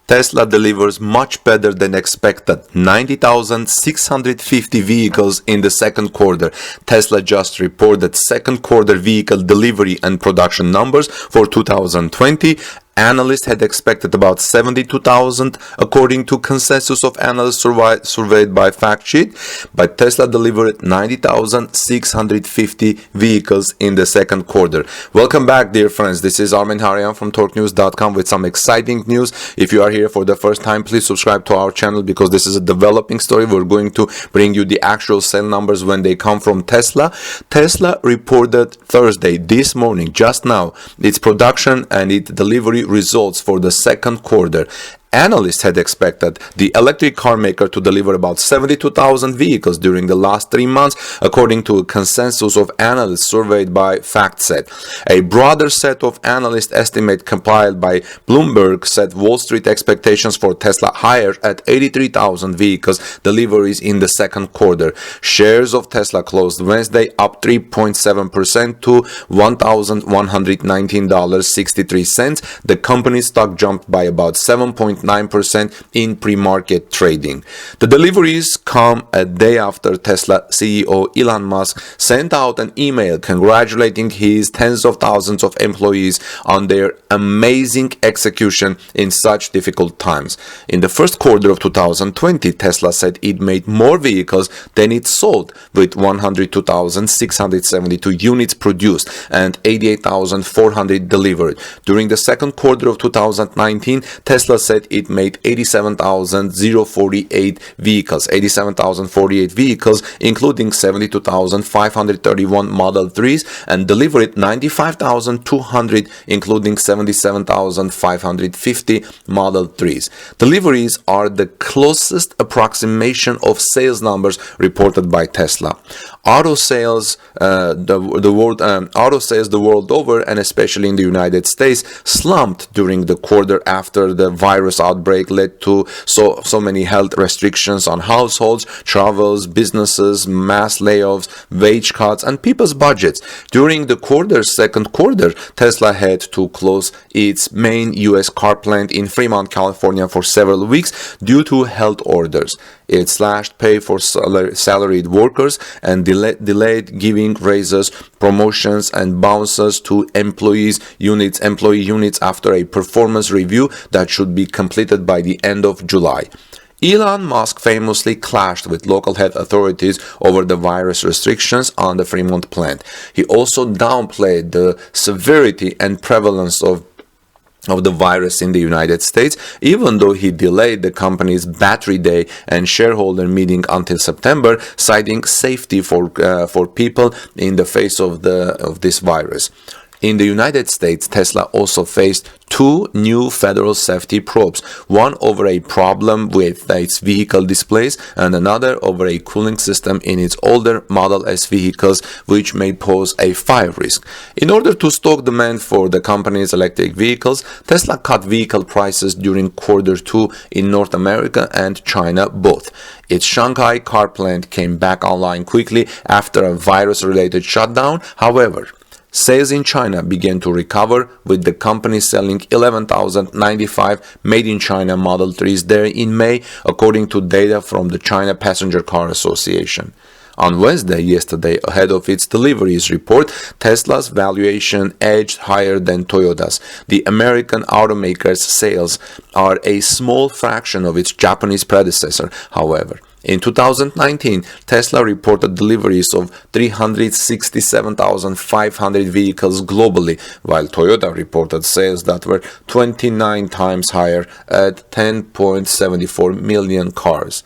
Tesla delivers much better than expected, 90,650 vehicles in the second quarter. Tesla just reported second quarter vehicle delivery and production numbers for 2020. Analysts had expected about 72,000 according to consensus of analysts surveyed by FactSet, but Tesla delivered 90,650 vehicles in the second quarter. Welcome back, dear friends. This is Armen Harian from TorqueNews.com with some exciting news. If you are here for the first time, please subscribe to our channel because this is a developing story. We're going to bring you the actual sale numbers when they come from Tesla. Tesla reported Thursday, this morning, just now, its production and its delivery results for the second quarter. Analysts had expected the electric car maker to deliver about 72,000 vehicles during the last 3 months, according to a consensus of analysts surveyed by FactSet. A broader set of analyst estimates compiled by Bloomberg set Wall Street expectations for Tesla higher at 83,000 vehicles deliveries in the second quarter. Shares of Tesla closed Wednesday up 3.7% to $1,119.63. The company's stock jumped by about 7.9% in pre-market trading. The deliveries come a day after Tesla CEO Elon Musk sent out an email congratulating his tens of thousands of employees on their amazing execution in such difficult times. In the first quarter of 2020, Tesla said it made more vehicles than it sold, with 102,672 units produced and 88,400 delivered. During the second quarter of 2019, Tesla said it made 87,048 vehicles, including 72,531 Model 3s, and delivered 95,200, including 77,550 Model 3s. Deliveries are the closest approximation of sales numbers reported by Tesla. Auto sales the world over, and especially in the United States, slumped during the quarter after the virus outbreak led to so many health restrictions on households, travels, businesses, mass layoffs, wage cuts, and people's budgets. During the second quarter, Tesla had to close its main U.S. car plant in Fremont, California for several weeks due to health orders. It slashed pay for salaried workers and delayed giving raises, promotions, and bonuses to employee units after a performance review that should be completed by the end of July. Elon Musk famously clashed with local health authorities over the virus restrictions on the Fremont plant. He also downplayed the severity and prevalence of the virus in the United States, even though he delayed the company's Battery Day and shareholder meeting until September, citing safety for people in the face of this virus. In the United States, Tesla also faced 2 new federal safety probes, one over a problem with its vehicle displays and another over a cooling system in its older Model S vehicles, which may pose a fire risk. In order to stoke demand for the company's electric vehicles, Tesla cut vehicle prices during quarter 2 in North America and China both. Its Shanghai car plant came back online quickly after a virus-related shutdown. However, sales in China began to recover, with the company selling 11,095 made-in-China Model 3s there in May, according to data from the China Passenger Car Association. On Wednesday, yesterday, ahead of its deliveries report, Tesla's valuation edged higher than Toyota's. The American automaker's sales are a small fraction of its Japanese predecessor, however. In 2019, Tesla reported deliveries of 367,500 vehicles globally, while Toyota reported sales that were 29 times higher at 10.74 million cars.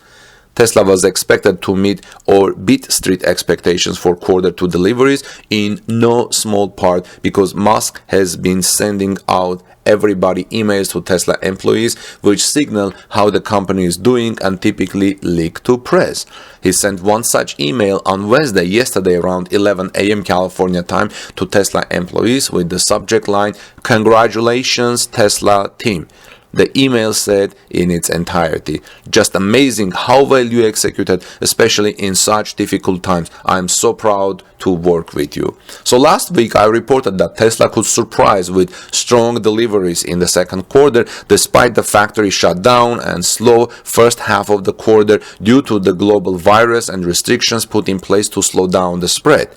Tesla was expected to meet or beat street expectations for quarter 2 deliveries, in no small part because Musk has been sending out everybody emails to Tesla employees which signal how the company is doing and typically leak to press. He sent one such email on Wednesday, yesterday around 11 a.m. California time, to Tesla employees with the subject line, "Congratulations, Tesla team." the email said in its entirety. Just amazing how well you executed, especially in such difficult times. I'm so proud to work with you. So last week I reported that Tesla could surprise with strong deliveries in the second quarter despite the factory shutdown and slow first half of the quarter due to the global virus and restrictions put in place to slow down the spread.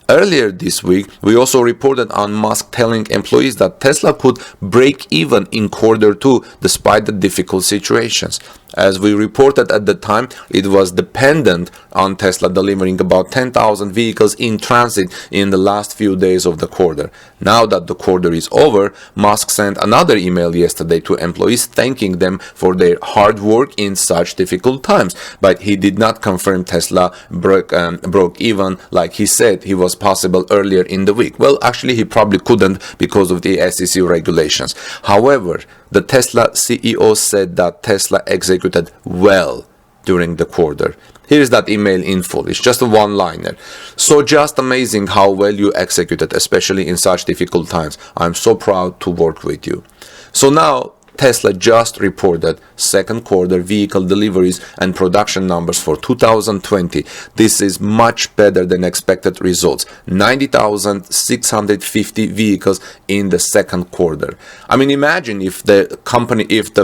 Earlier this week, we also reported on Musk telling employees that Tesla could break even in quarter two despite the difficult situations. As we reported at the time, it was dependent on Tesla delivering about 10,000 vehicles in transit in the last few days of the quarter. Now that the quarter is over, Musk sent another email yesterday to employees thanking them for their hard work in such difficult times, but he did not confirm Tesla broke even like he said he was possible earlier in the week. Well, actually he probably couldn't because of the SEC regulations. However, the Tesla CEO said that Tesla executed well during the quarter. Here's that email in full. It's just a one-liner. So just amazing how well you executed, especially in such difficult times. I'm so proud to work with you. So now Tesla just reported second quarter vehicle deliveries and production numbers for 2020. This is much better than expected results. 90,650 vehicles in the second quarter. I mean, imagine if the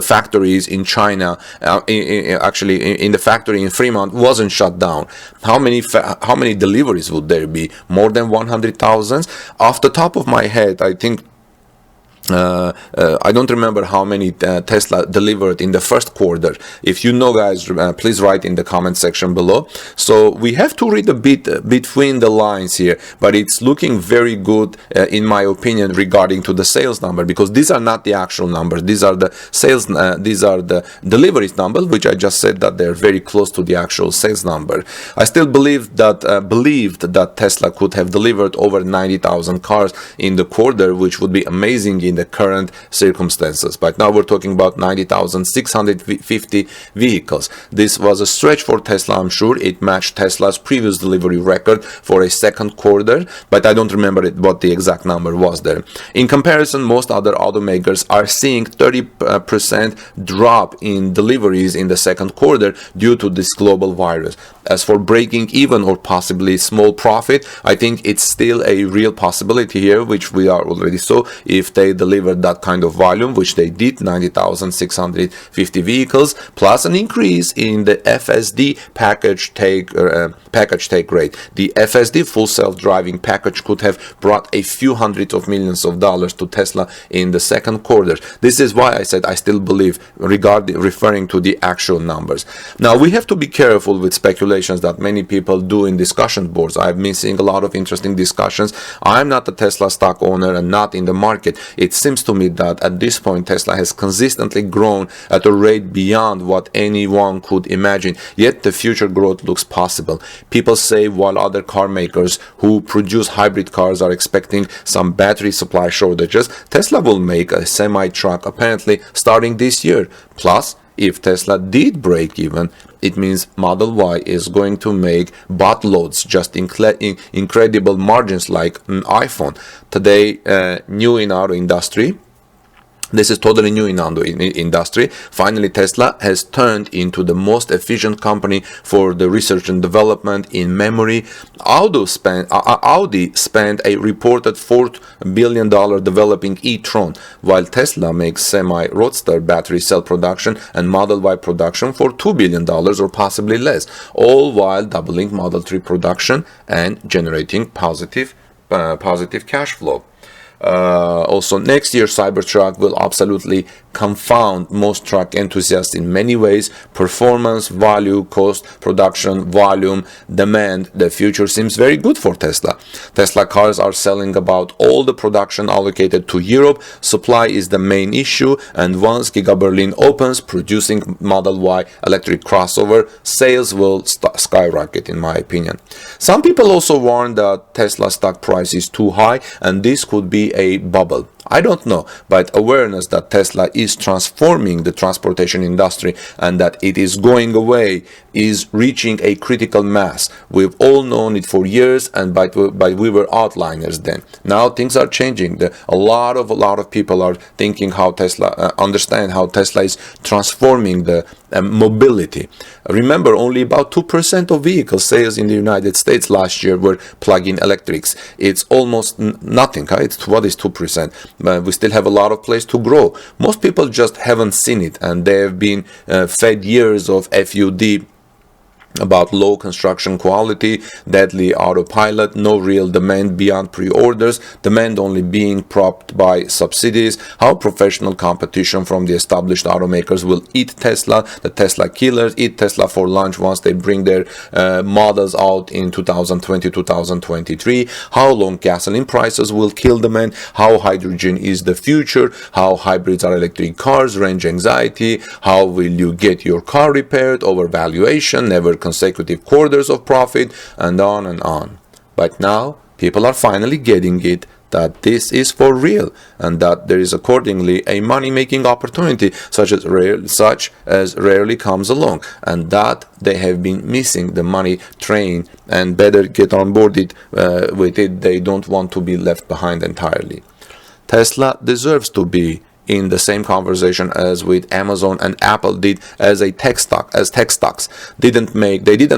factory is in China, in the factory in Fremont wasn't shut down. How many deliveries would there be? More than 100,000? Off the top of my head, I think I don't remember how many Tesla delivered in the first quarter. If you know, guys, please write in the comment section below. So we have to read a bit between the lines here, but it's looking very good in my opinion regarding to the sales number, because these are not the actual numbers. These are the sales. These are the deliveries numbers, which I just said that they're very close to the actual sales number. I still believed that Tesla could have delivered over 90,000 cars in the quarter, which would be amazing in the current circumstances. But now we're talking about 90,650 vehicles. This was a stretch for Tesla, I'm sure. It matched Tesla's previous delivery record for a second quarter, but I don't remember what the exact number was there. In comparison, most other automakers are seeing 30% drop in deliveries in the second quarter due to this global virus. As for breaking even or possibly small profit, I think it's still a real possibility here, which we are already saw if they delivered that kind of volume, which they did, 90,650 vehicles, plus an increase in the FSD package take rate. The FSD, full self-driving package, could have brought a few hundreds of millions of dollars to Tesla in the second quarter. This is why I said I still believe referring to the actual numbers. Now we have to be careful with speculations that many people do in discussion boards. I've been seeing a lot of interesting discussions. I'm not a Tesla stock owner and not in the market. It seems to me that at this point Tesla has consistently grown at a rate beyond what anyone could imagine, yet the future growth looks possible. People say while other car makers who produce hybrid cars are expecting some battery supply shortages, Tesla will make a semi-truck apparently starting this year. Plus, if Tesla did break even, it means Model Y is going to make buttloads, just incredible margins like an iPhone. Today, new in our industry. This is totally new in our industry. Finally, Tesla has turned into the most efficient company for the research and development in memory. Audi spent a reported $4 billion developing e-tron, while Tesla makes semi-roadster battery cell production and Model Y production for $2 billion or possibly less, all while doubling Model 3 production and generating positive cash flow. Also, next year Cybertruck will absolutely confound most truck enthusiasts in many ways. Performance, value, cost, production, volume, demand. The future seems very good for Tesla. Tesla cars are selling about all the production allocated to Europe. Supply is the main issue, and once Giga Berlin opens producing Model Y electric crossover, sales will skyrocket, in my opinion. Some people also warn that Tesla stock price is too high and this could be a bubble. I don't know, but awareness that Tesla is transforming the transportation industry and that it is going away is reaching a critical mass. We've all known it for years, and but we were outliers then. Now things are changing. A lot of people are thinking how Tesla understand how Tesla is transforming the mobility. Remember, only about 2% of vehicle sales in the United States last year were plug-in electrics. It's almost nothing. Right? What is 2%? We still have a lot of place to grow. Most people just haven't seen it, and they have been fed years of FUD about low construction quality, deadly autopilot, no real demand beyond pre-orders, demand only being propped by subsidies, how professional competition from the established automakers will eat Tesla, the Tesla killers eat Tesla for lunch once they bring their models out in 2020-2023, how long gasoline prices will kill demand, how hydrogen is the future, how hybrids are electric cars, range anxiety, how will you get your car repaired, overvaluation, never consecutive quarters of profit, and on and on. But now people are finally getting it, that this is for real, and that there is accordingly a money-making opportunity such as rarely comes along, and that they have been missing the money train and better get on board with it. They don't want to be left behind entirely. Tesla deserves to be in the same conversation as with Amazon and Apple did as tech stocks. They didn't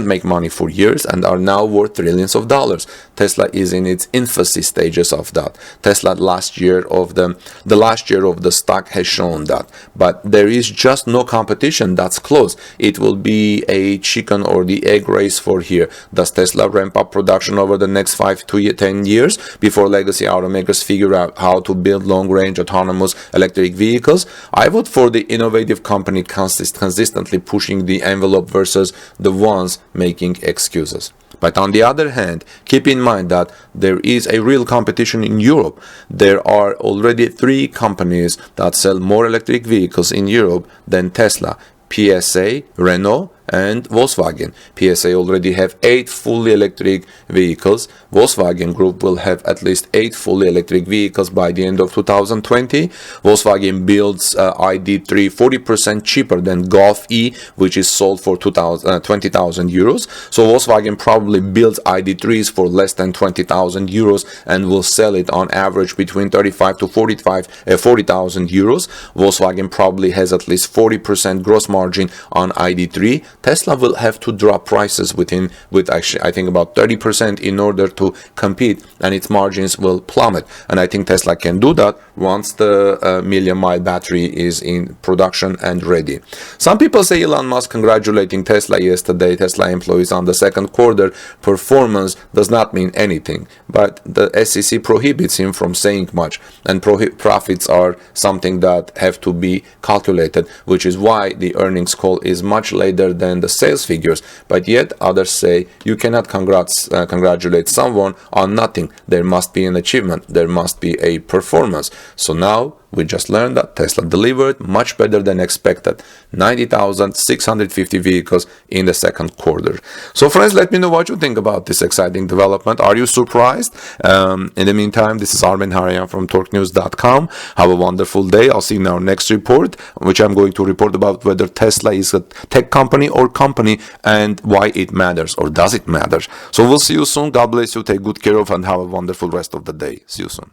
make money for years and are now worth trillions of dollars. Tesla is in its infancy stages of that. Tesla last year of the stock has shown that, but there is just no competition that's close. It will be a chicken or the egg race for here. Does Tesla ramp up production over the next 5 to 10 years before legacy automakers figure out how to build long-range autonomous electric vehicles? I vote for the innovative company consistently pushing the envelope versus the ones making excuses. But on the other hand, keep in mind that there is a real competition in Europe. There are already 3 companies that sell more electric vehicles in Europe than Tesla: PSA, Renault, and Volkswagen. PSA already have 8 fully electric vehicles. Volkswagen Group will have at least 8 fully electric vehicles by the end of 2020. Volkswagen builds ID3 40% cheaper than Golf E, which is sold for 20,000 euros. So Volkswagen probably builds ID3s for less than 20,000 euros and will sell it on average between 35 to 40,000 euros. Volkswagen probably has at least 40% gross margin on ID3. Tesla will have to drop prices with actually I think about 30% in order to compete, and its margins will plummet. And I think Tesla can do that once the million-mile battery is in production and ready. Some people say Elon Musk congratulating Tesla yesterday. Tesla employees on the second quarter performance does not mean anything, but the SEC prohibits him from saying much, and profits are something that have to be calculated, which is why the earnings call is much later than the sales figures. But yet others say you cannot congratulate someone on nothing. There must be an achievement, there must be a performance. So now we just learned that Tesla delivered much better than expected, 90,650 vehicles in the second quarter. So friends, let me know what you think about this exciting development. Are you surprised? In the meantime, this is Armen Harayan from TorqueNews.com. Have a wonderful day. I'll see you in our next report, which I'm going to report about whether Tesla is a tech company or company and why it matters, or does it matter. So we'll see you soon. God bless you. Take good care of and have a wonderful rest of the day. See you soon.